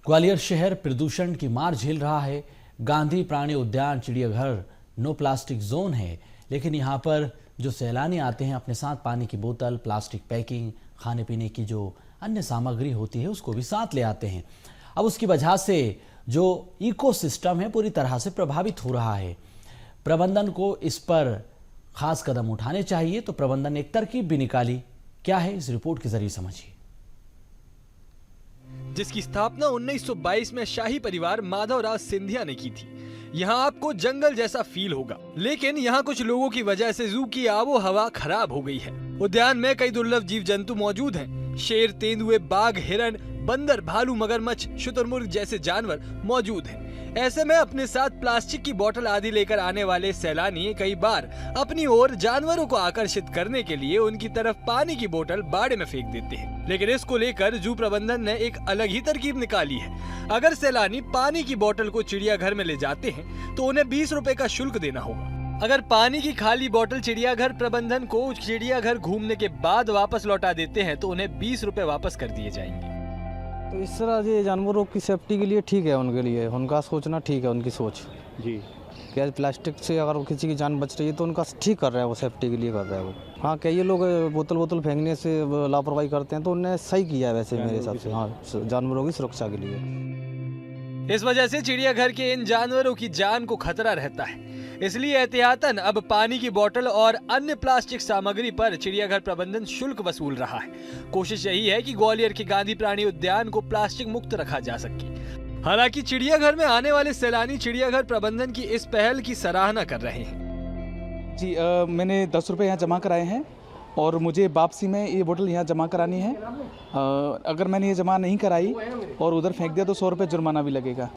ग्वालियर शहर प्रदूषण की मार झेल रहा है। गांधी प्राणी उद्यान चिड़ियाघर नो प्लास्टिक जोन है, लेकिन यहाँ पर जो सैलानी आते हैं अपने साथ पानी की बोतल, प्लास्टिक पैकिंग, खाने पीने की जो अन्य सामग्री होती है उसको भी साथ ले आते हैं। अब उसकी वजह से जो इकोसिस्टम है पूरी तरह से प्रभावित हो रहा है। प्रबंधन को इस पर खास कदम उठाने चाहिए। तो प्रबंधन ने एक तरकीब भी निकाली। क्या है, इस रिपोर्ट के जरिए समझिए। जिसकी स्थापना 1922 में शाही परिवार माधवराज सिंधिया ने की थी। यहाँ आपको जंगल जैसा फील होगा, लेकिन यहाँ कुछ लोगों की वजह से जू की आबो हवा खराब हो गई है। उद्यान में कई दुर्लभ जीव जंतु मौजूद हैं। शेर, तेंदुए, बाघ, हिरण, बंदर, भालू, मगरमच्छ, शुतुरमुर्ग जैसे जानवर मौजूद हैं। ऐसे में अपने साथ प्लास्टिक की बोतल आदि लेकर आने वाले सैलानी कई बार अपनी ओर जानवरों को आकर्षित करने के लिए उनकी तरफ पानी की बोतल बाड़े में फेंक देते हैं। लेकिन इसको लेकर जू प्रबंधन ने एक अलग ही तरकीब निकाली है। अगर सैलानी पानी की बोतल को चिड़ियाघर में ले जाते हैं तो उन्हें 20 रुपए का शुल्क देना होगा। अगर पानी की खाली बोतल चिड़ियाघर प्रबंधन को चिड़ियाघर घूमने के बाद वापस लौटा देते हैं तो उन्हें 20 रुपए वापस कर दिए जाएंगे। तो इस तरह ये जानवरों की सेफ्टी के लिए ठीक है, उनके लिए उनका सोचना ठीक है, उनकी सोच जी। क्या प्लास्टिक से अगर किसी की जान बच रही है तो उनका ठीक कर रहा है, वो सेफ्टी के लिए कर रहा है वो। हाँ, कई लोग बोतल फेंकने से लापरवाही करते हैं तो उन्हें सही किया है वैसे मेरे हिसाब से। हाँ, जानवरों की सुरक्षा के लिए। इस वजह से चिड़ियाघर के इन जानवरों की जान को खतरा रहता है। इसलिए एहतियातन अब पानी की बोतल और अन्य प्लास्टिक सामग्री पर चिड़ियाघर प्रबंधन शुल्क वसूल रहा है। कोशिश यही है कि ग्वालियर के गांधी प्राणी उद्यान को प्लास्टिक मुक्त रखा जा सके। हालांकि चिड़ियाघर में आने वाले सैलानी चिड़ियाघर प्रबंधन की इस पहल की सराहना कर रहे हैं। जी, मैंने 10 रुपये यहाँ जमा कराए हैं और मुझे वापसी में ये बोतल यहाँ जमा करानी है। अगर मैंने ये जमा नहीं कराई और उधर फेंक दिया तो 100 रुपये जुर्माना भी लगेगा।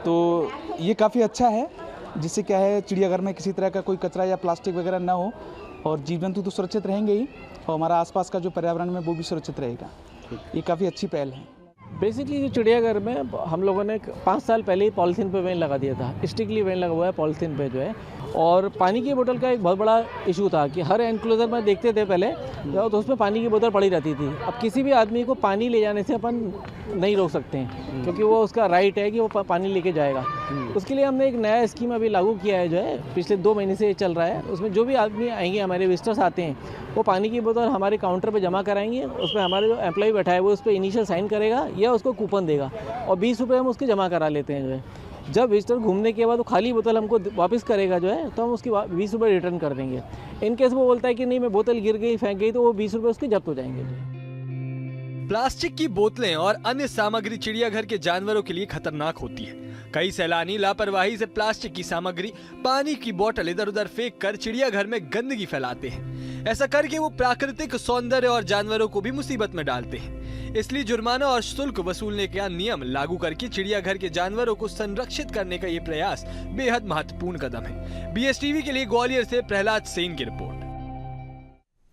तो ये काफ़ी अच्छा है, जिससे क्या है चिड़ियाघर में किसी तरह का कोई कचरा या प्लास्टिक वगैरह ना हो और जीव जंतु तो सुरक्षित रहेंगे ही और हमारा आसपास का जो पर्यावरण है वो भी सुरक्षित रहेगा। ये काफ़ी अच्छी पहल है। बेसिकली जो चिड़ियाघर में हम लोगों ने 5 साल पहले ही पॉलीथीन पे बैन लगा दिया था। स्ट्रिक्टली बैन लगा हुआ है पॉलीथीन पे जो है। और पानी की बोतल का एक बहुत बड़ा इशू था कि हर एनक्लोजर में देखते थे पहले तो उसमें पानी की बोतल पड़ी रहती थी। अब किसी भी आदमी को पानी ले जाने से अपन नहीं रोक सकते हैं, क्योंकि वो उसका राइट है कि वो पानी लेके जाएगा। उसके लिए हमने एक नया स्कीम अभी लागू किया है, जो है पिछले 2 महीने से चल रहा है। उसमें जो भी आदमी आएंगे, हमारे विजिटर्स आते हैं, वो पानी की बोतल हमारे काउंटर पर जमा कराएंगे। उस पर हमारे जो एम्प्लॉय बैठा है वो उस पर इनिशियल साइन करेगा या उसको कूपन देगा और 20 रुपये हम उसके जमा करा लेते हैं। जो है जब विजिटर घूमने के बाद वो खाली बोतल हमको वापस करेगा जो है, तो हम उसकी 20 रुपये रिटर्न कर देंगे। इन केस वो बोलता है कि नहीं मैं बोतल गिर गई, फेंक गई, तो वो 20 रुपये उसके जब्त हो जाएंगे। प्लास्टिक की बोतलें और अन्य सामग्री चिड़ियाघर के जानवरों के लिए खतरनाक होती है। कई सैलानी लापरवाही से प्लास्टिक की सामग्री, पानी की बोतल इधर उधर फेंक कर चिड़ियाघर में गंदगी फैलाते हैं। ऐसा करके वो प्राकृतिक सौंदर्य और जानवरों को भी मुसीबत में डालते हैं। इसलिए जुर्माना और शुल्क वसूलने का नियम लागू करके चिड़ियाघर के जानवरों को संरक्षित करने का ये प्रयास बेहद महत्वपूर्ण कदम है। BSTV के लिए ग्वालियर से प्रहलाद सेन की रिपोर्ट।